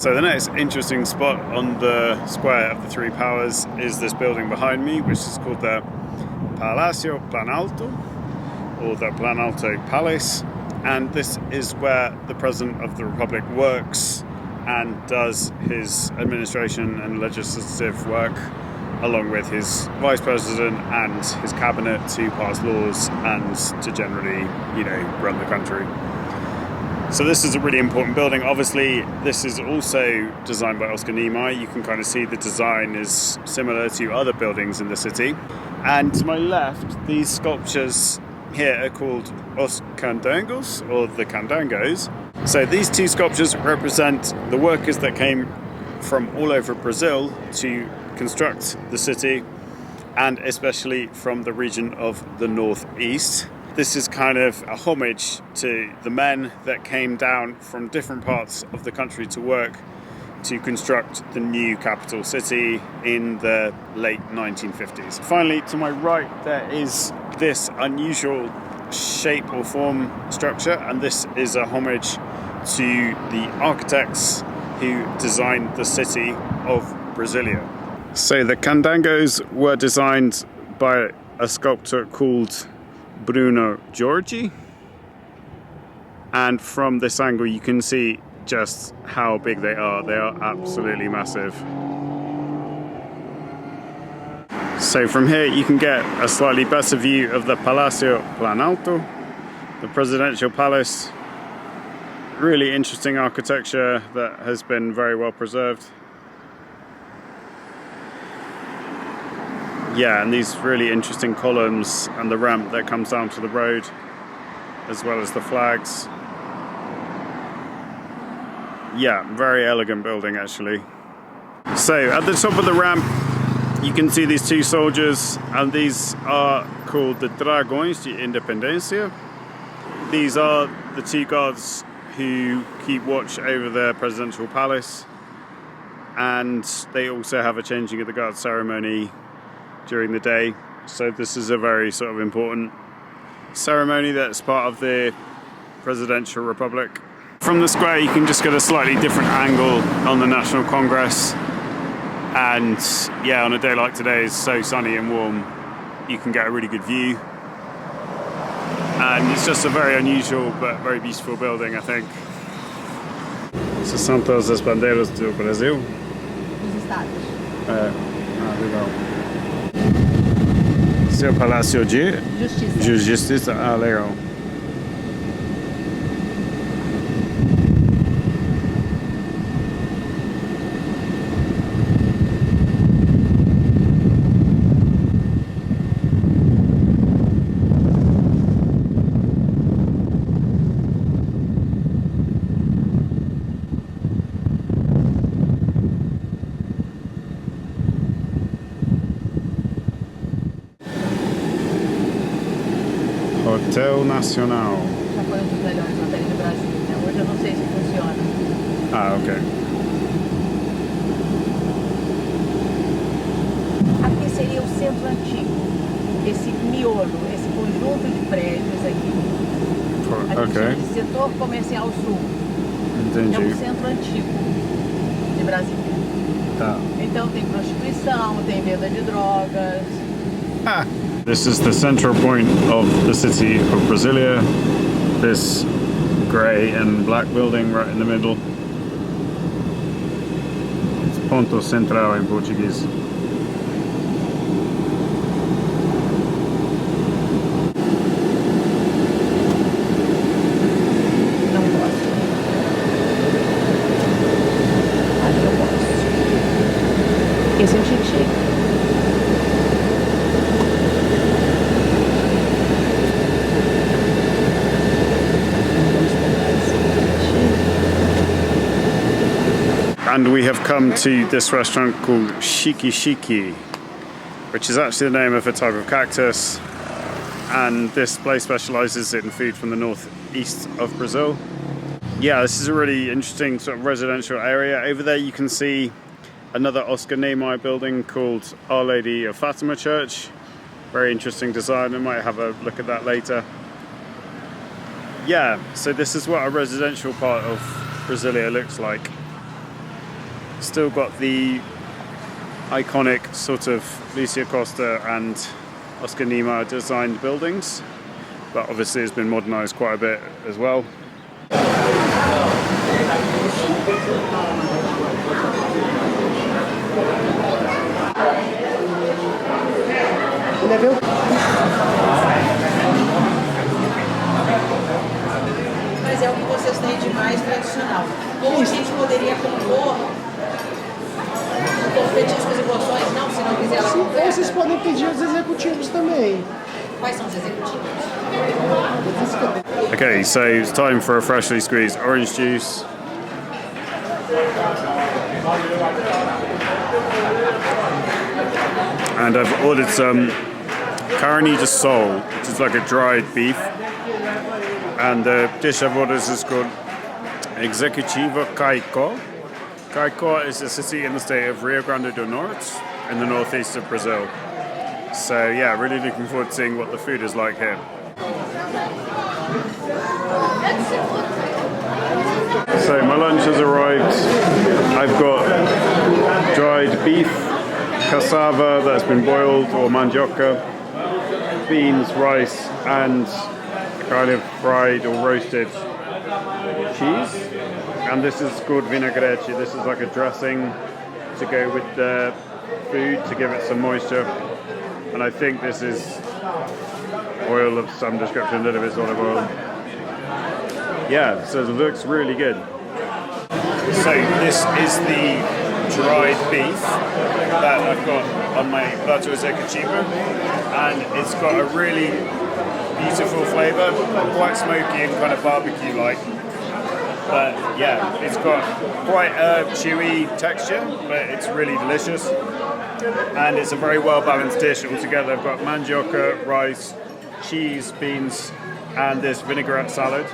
So the next interesting spot on the square of the three powers is this building behind me, which is called the Palacio Planalto, or the Planalto Palace. And this is where the President of the Republic works and does his administration and legislative work, along with his Vice President and his cabinet to pass laws and to generally, run the country. So this is a really important building. Obviously, this is also designed by Oscar Niemeyer. You can kind of see the design is similar to other buildings in the city. And to my left, these sculptures here are called Os Candangos, or the Candangos. So these two sculptures represent the workers that came from all over Brazil to construct the city, and especially from the region of the northeast. This is kind of a homage to the men that came down from different parts of the country to work to construct the new capital city in the late 1950s. Finally, to my right, there is this unusual shape or form structure, and this is a homage to the architects who designed the city of Brasilia. So the Candangos were designed by a sculptor called Bruno Giorgi, and from this angle you can see just how big they are. They are absolutely massive. So from here you can get a slightly better view of the Palacio Planalto, the presidential palace. Really interesting architecture that has been very well preserved. Yeah, and these really interesting columns and the ramp that comes down to the road, as well as the flags. Yeah, very elegant building actually. So at the top of the ramp you can see these two soldiers, and these are called the Dragões de Independência. These are the two guards who keep watch over the presidential palace, and they also have a changing of the guard ceremony during the day. So this is a very sort of important ceremony that's part of the presidential republic. From the square you can just get a slightly different angle on the National Congress, and yeah, on a day like today, it's so sunny and warm, you can get a really good view, and it's just a very unusual but very beautiful building, I think. Essas são todas as bandeiras do Brasil? Dos estados. Legal. Esse é o Palácio de Justiça. Legal. Hotel Nacional. Já foi um dos melhores hotéis do Brasil, né? Hoje eu não sei se funciona. Ah, ok. Aqui seria o centro antigo. Esse miolo, esse conjunto de prédios aqui. Aqui chama de setor comercial sul. Entendi. É o centro antigo de Brasília. Tá. Então tem prostituição, tem venda de drogas. Ah. This is the central point of the city of Brasilia. This grey and black building right in the middle. It's Ponto Central in Portuguese. Não gosto. Ali eu gosto. Esse é o Xique Xique. And we have come to this restaurant called Xique Xique, which is actually the name of a type of cactus. And this place specialises in food from the northeast of Brazil. Yeah, this is a really interesting sort of residential area. Over there you can see another Oscar Niemeyer building called Our Lady of Fatima Church. Very interesting design. I might have a look at that later. Yeah, so this is what a residential part of Brasilia looks like. Still got the iconic sort of Lucia Costa and Oscar Niemeyer designed buildings, but obviously it's been modernized quite a bit as well. Mas é o que vocês têm de mais tradicional. Ou a gente poderia compor petiscos e porções, não, se não quiser ela comprar. Ou vocês podem pedir os executivos também. Quais são os executivos? Okay, so it's time for a freshly squeezed orange juice. And I've ordered some carne de sol, which is like a dried beef. And the dish I've ordered is called Executivo Caico. Caico is a city in the state of Rio Grande do Norte, in the northeast of Brazil. So yeah, really looking forward to seeing what the food is like here. So my lunch has arrived. I've got dried beef, cassava that's been boiled, or mandioca, beans, rice, and kind of fried or roasted cheese. And this is called vinaigrette. This is like a dressing to go with the food to give it some moisture. And I think this is oil of some description, a little bit of olive oil. Yeah, so it looks really good. So this is the dried beef that I've got on my plato executivo, and it's got a really beautiful flavour, quite smoky and kind of barbecue-like. But yeah, it's got quite a chewy texture, but it's really delicious. And it's a very well-balanced dish altogether. I've got mandioca, rice, cheese, beans, and this vinaigrette salad.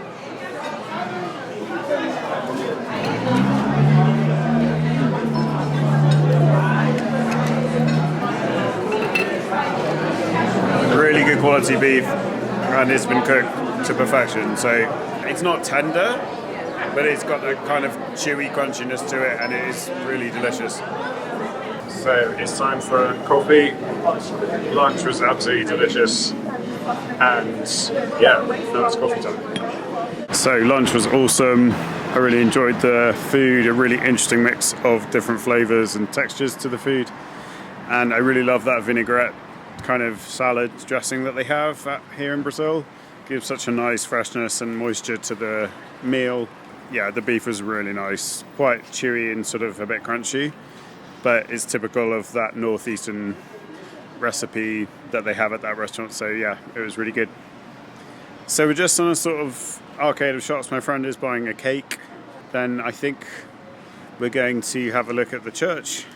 Really good quality beef, and it's been cooked to perfection. So it's not tender, but it's got that kind of chewy crunchiness to it, and it is really delicious. So it's time for coffee. Lunch was absolutely delicious, and yeah, now it's coffee time. So lunch was awesome. I really enjoyed the food, a really interesting mix of different flavours and textures to the food, and I really love that vinaigrette kind of salad dressing that they have here in Brazil. Gives such a nice freshness and moisture to the meal. Yeah, the beef was really nice, quite chewy and sort of a bit crunchy, but it's typical of that northeastern recipe that they have at that restaurant. So yeah, it was really good. So we're just on a sort of arcade of shops. My friend is buying a cake. Then I think we're going to have a look at the church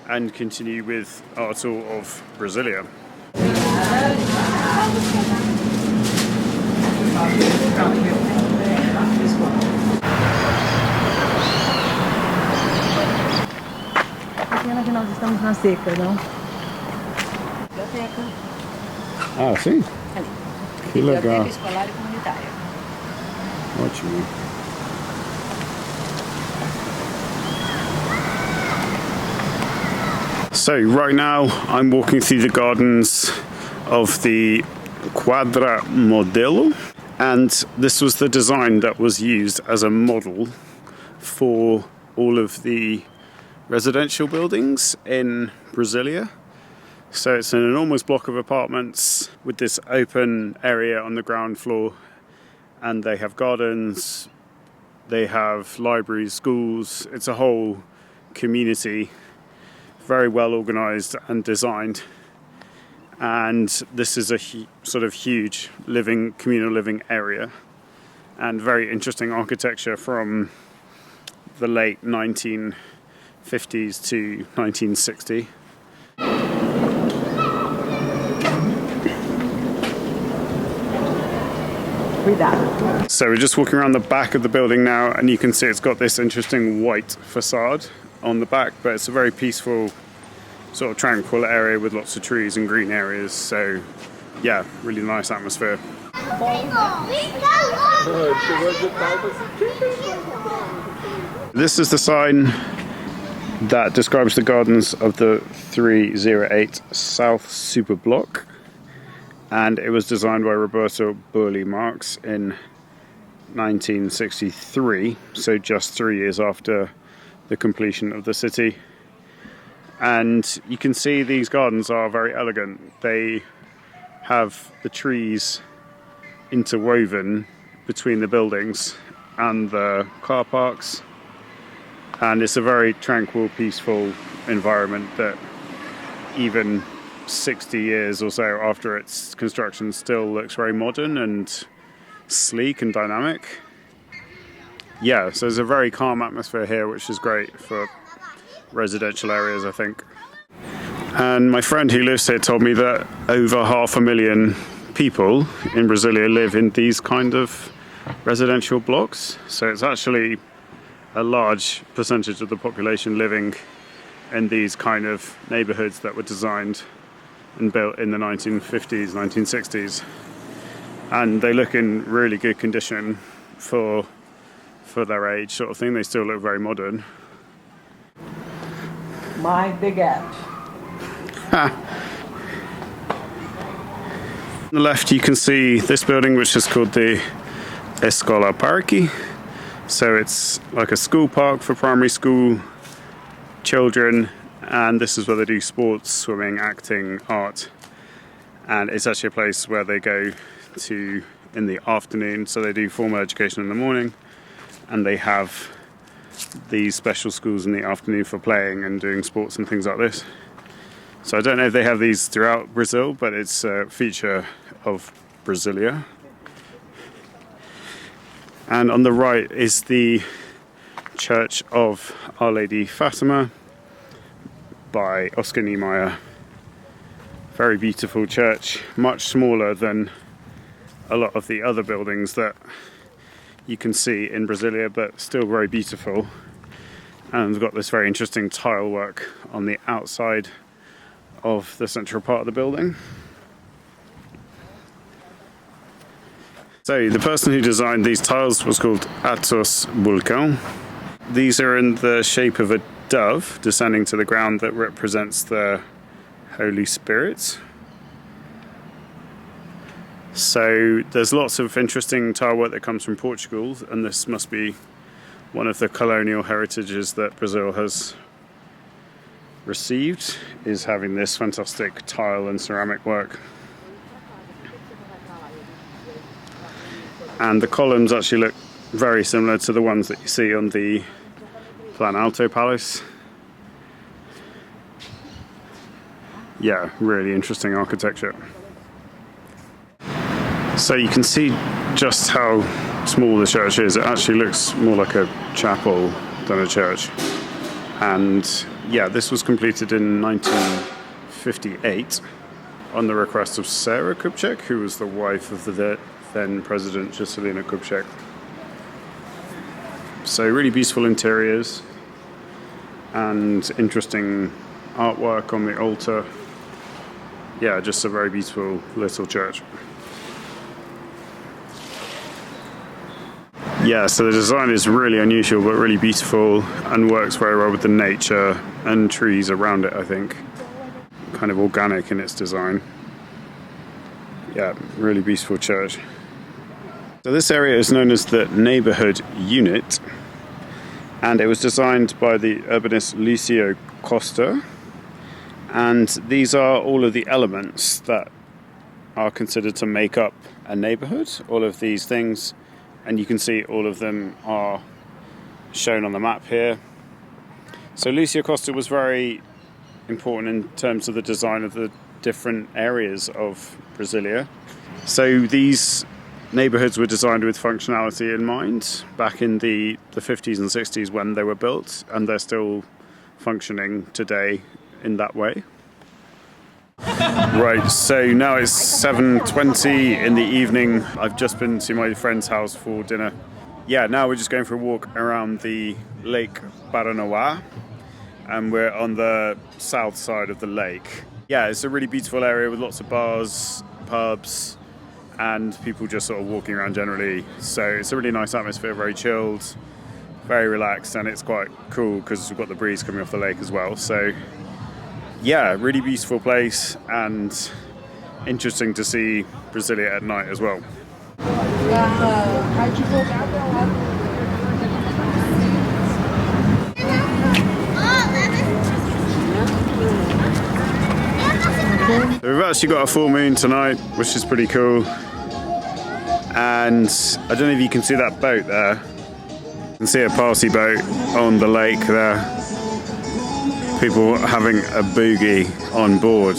and continue with our tour of Brasília. Pena que nós estamos na seca, não? Biblioteca. Ah, sim? Ali. Que legal. Biblioteca escolar e comunitária. Ótimo. So right now I'm walking through the gardens of the Quadra Modelo, and this was the design that was used as a model for all of the residential buildings in Brasília. So it's an enormous block of apartments with this open area on the ground floor, and they have gardens, they have libraries, schools. It's a whole community, very well organized and designed. And this is a sort of huge communal living area, and very interesting architecture from the late 1950s to 1960. So we're just walking around the back of the building now, and you can see it's got this interesting white facade on the back, but it's a very peaceful, sort of tranquil area with lots of trees and green areas. So yeah, really nice atmosphere. This is the sign That describes the gardens of the 308 South Super Block, and it was designed by Roberto Burle Marx in 1963, so just 3 years after the completion of the city. And you can see these gardens are very elegant. They have the trees interwoven between the buildings and the car parks, and it's a very tranquil, peaceful environment that even 60 years or so after its construction still looks very modern and sleek and dynamic. Yeah, so there's a very calm atmosphere here, which is great for residential areas, I think. And my friend who lives here told me that over 500,000 people in Brasilia live in these kind of residential blocks. So it's actually a large percentage of the population living in these kind of neighborhoods that were designed and built in the 1950s, 1960s. And they look in really good condition for their age, sort of thing. They still look very modern. Mind the gap. On the left you can see this building, which is called the Escola Parque. So it's like a school park for primary school children, and this is where they do sports, swimming, acting, art. And it's actually a place where they go to in the afternoon, so they do formal education in the morning, and they have these special schools in the afternoon for playing and doing sports and things like this. So I don't know if they have these throughout Brazil, but it's a feature of Brasilia. And on the right is the Church of Our Lady Fatima by Oscar Niemeyer. Very beautiful church, much smaller than a lot of the other buildings that you can see in Brasilia, but still very beautiful. And it's got this very interesting tile work on the outside of the central part of the building. So the person who designed these tiles was called Atos Bulcão. These are in the shape of a dove descending to the ground that represents the Holy Spirit. So there's lots of interesting tile work that comes from Portugal, and this must be one of the colonial heritages that Brazil has received, is having this fantastic tile and ceramic work. And the columns actually look very similar to the ones that you see on the Planalto Palace. Yeah, really interesting architecture. So you can see just how small the church is. It actually looks more like a chapel than a church. And yeah, this was completed in 1958 on the request of Sarah Kubczek, who was the wife of the then President Juscelino Kubczek. So really beautiful interiors and interesting artwork on the altar. Yeah, just a very beautiful little church. Yeah, so the design is really unusual but really beautiful and works very well with the nature and trees around it, I think. Kind of organic in its design. Yeah, really beautiful church. So this area is known as the Neighborhood Unit, and it was designed by the urbanist Lucio Costa. And these are all of the elements that are considered to make up a neighborhood, all of these things. And you can see all of them are shown on the map here. So Lucio Costa was very important in terms of the design of the different areas of Brasilia. So these neighborhoods were designed with functionality in mind back in the 50s and 60s when they were built, and they're still functioning today in that way. Right, so now it's 7:20 in the evening. I've just been to my friend's house for dinner. Yeah, now we're just going for a walk around the Lake Paranoá, and we're on the south side of the lake. Yeah, it's a really beautiful area with lots of bars, pubs, and people just sort of walking around generally. So it's a really nice atmosphere, very chilled, very relaxed, and it's quite cool because we've got the breeze coming off the lake as well. So yeah, really beautiful place and interesting to see Brasilia at night as well. So we've actually got a full moon tonight, which is pretty cool. And I don't know if you can see that boat there. You can see a party boat on the lake there. People having a boogie on board.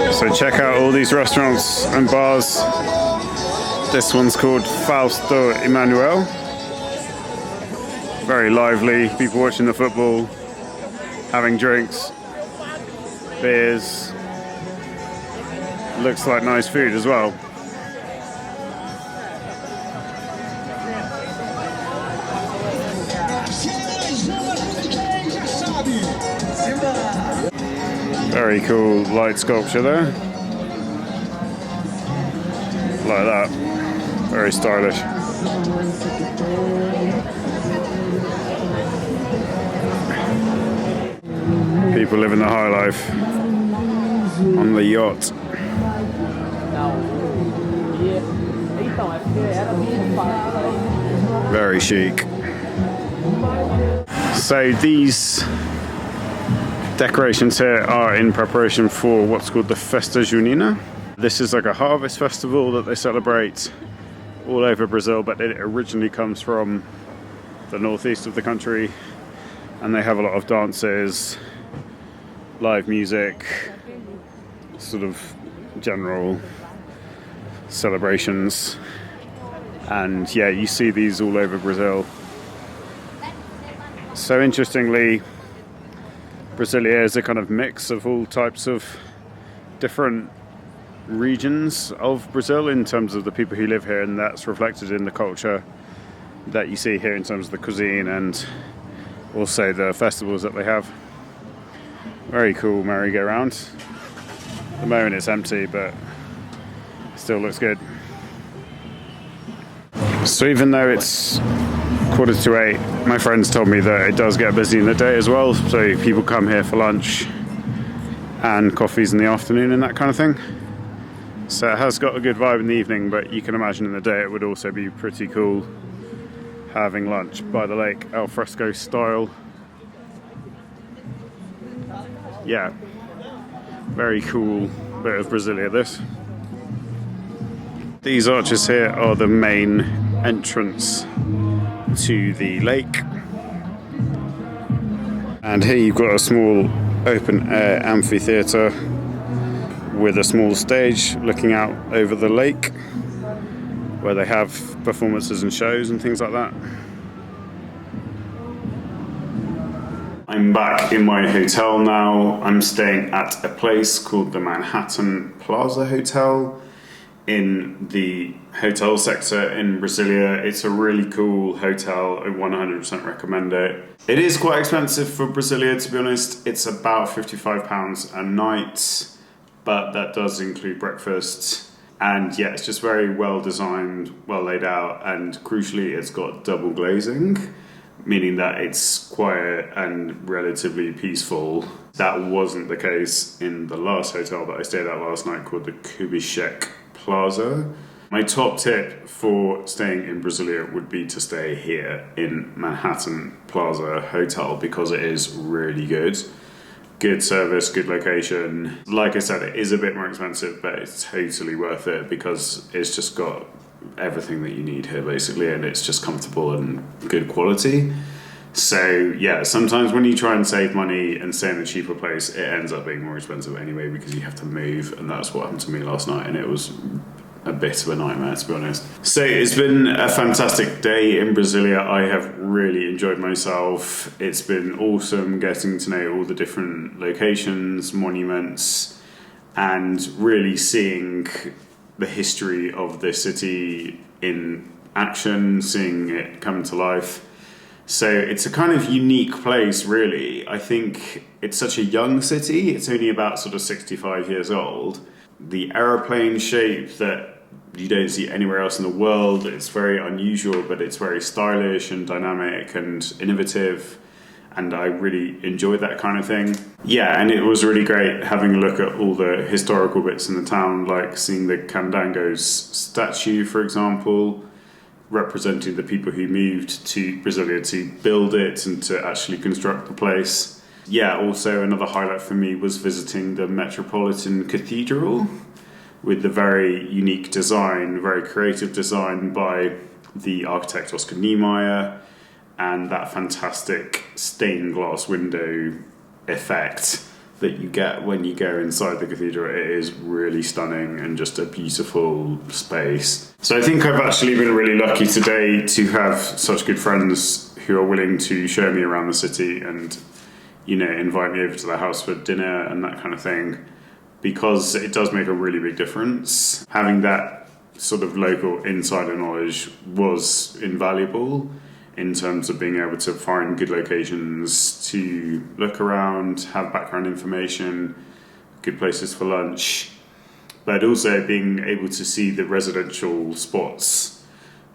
So check out all these restaurants and bars. This one's called Fausto Emanuel. Very lively, people watching the football, having drinks, beers. Looks like nice food as well. Very cool light sculpture there. Like that. Very stylish. People living the high life on the yacht. Very chic. So these decorations here are in preparation for what's called the Festa Junina. This is like a harvest festival that they celebrate all over Brazil, but it originally comes from the northeast of the country, and they have a lot of dances, live music, sort of general celebrations. And yeah, you see these all over Brazil. So interestingly, Brasilia is a kind of mix of all types of different regions of Brazil in terms of the people who live here, and that's reflected in the culture that you see here in terms of the cuisine and also the festivals that they have. Very cool merry-go-round. At the moment it's empty, but still looks good. So even though it's 7:45, my friends told me that it does get busy in the day as well, so people come here for lunch and coffees in the afternoon and that kind of thing. So it has got a good vibe in the evening, but you can imagine in the day it would also be pretty cool having lunch by the lake, al fresco style. Yeah, very cool bit of Brasilia this. These arches here are the main entrance to the lake, and here you've got a small open air amphitheatre with a small stage looking out over the lake where they have performances and shows and things like that. I'm back in my hotel now. I'm staying at a place called the Manhattan Plaza Hotel in the hotel sector in Brasilia. It's a really cool hotel. I 100% recommend it. It is quite expensive for Brasilia, to be honest. It's about £55 a night, but that does include breakfast. And yeah, it's just very well designed, well laid out, and crucially it's got double glazing, meaning that it's quiet and relatively peaceful. That wasn't the case in the last hotel that I stayed at last night, called the Xique Xique Plaza. My top tip for staying in Brasilia would be to stay here in Manhattan Plaza Hotel, because it is really good. Good service, good location. Like I said, it is a bit more expensive, but it's totally worth it because it's just got everything that you need here basically, and it's just comfortable and good quality. So yeah, sometimes when you try and save money and stay in a cheaper place, it ends up being more expensive anyway because you have to move, and that's what happened to me last night, and it was a bit of a nightmare, to be honest. So it's been a fantastic day in Brasilia. I have really enjoyed myself. It's been awesome getting to know all the different locations, monuments, and really seeing the history of the city in action, seeing it come to life. So it's a kind of unique place, really. I think it's such a young city. It's only about sort of 65 years old. The aeroplane shape that you don't see anywhere else in the world. It's very unusual, but it's very stylish and dynamic and innovative. And I really enjoyed that kind of thing. Yeah, and it was really great having a look at all the historical bits in the town, like seeing the Candango's statue, for example, representing the people who moved to Brasilia to build it and to actually construct the place. Yeah, also another highlight for me was visiting the Metropolitan Cathedral with the very unique design, very creative design by the architect Oscar Niemeyer, and that fantastic stained glass window effect that you get when you go inside the cathedral. It is really stunning and just a beautiful space. So I think I've actually been really lucky today to have such good friends who are willing to show me around the city and, you know, invite me over to their house for dinner and that kind of thing, because it does make a really big difference. Having that sort of local insider knowledge was invaluable in terms of being able to find good locations to look around, have background information, good places for lunch, but also being able to see the residential spots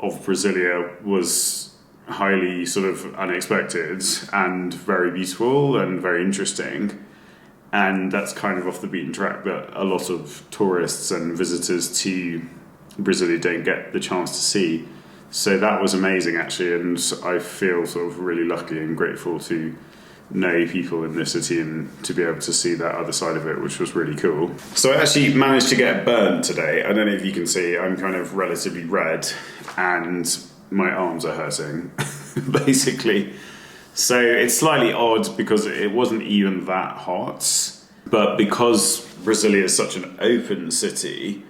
of Brasilia was highly sort of unexpected and very beautiful and very interesting. And that's kind of off the beaten track that a lot of tourists and visitors to Brasilia don't get the chance to see. So that was amazing, actually, and I feel sort of really lucky and grateful to know people in this city and to be able to see that other side of it, which was really cool. So I actually managed to get burnt today. I don't know if you can see, I'm kind of relatively red and my arms are hurting, basically. So it's slightly odd because it wasn't even that hot, but because Brasilia is such an open city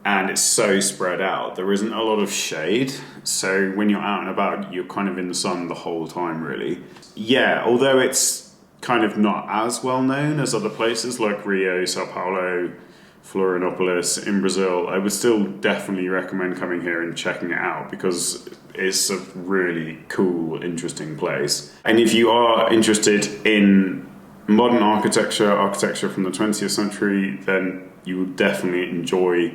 and it's so spread out, there isn't a lot of shade. So when you're out and about, you're kind of in the sun the whole time, really. Yeah, although it's kind of not as well known as other places like Rio, Sao Paulo, Florianopolis in Brazil, I would still definitely recommend coming here and checking it out because it's a really cool, interesting place. And if you are interested in modern architecture from the 20th century, then you will definitely enjoy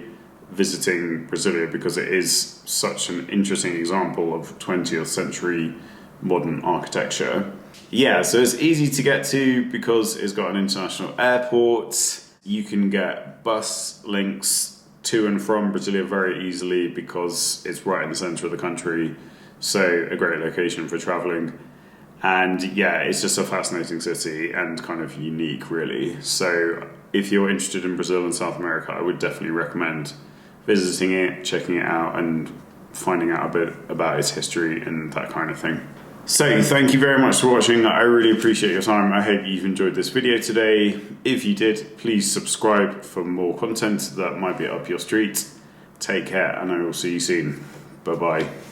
visiting Brasilia because it is such an interesting example of 20th century modern architecture. Yeah, so it's easy to get to because it's got an international airport. You can get bus links to and from Brasilia very easily because it's right in the centre of the country. So a great location for travelling. And yeah, it's just a fascinating city and kind of unique, really. So if you're interested in Brazil and South America, I would definitely recommend visiting it, checking it out, and finding out a bit about its history and that kind of thing. So thank you very much for watching. I really appreciate your time. I hope you've enjoyed this video today. If you did, please subscribe for more content that might be up your street. Take care, and I will see you soon. Bye bye.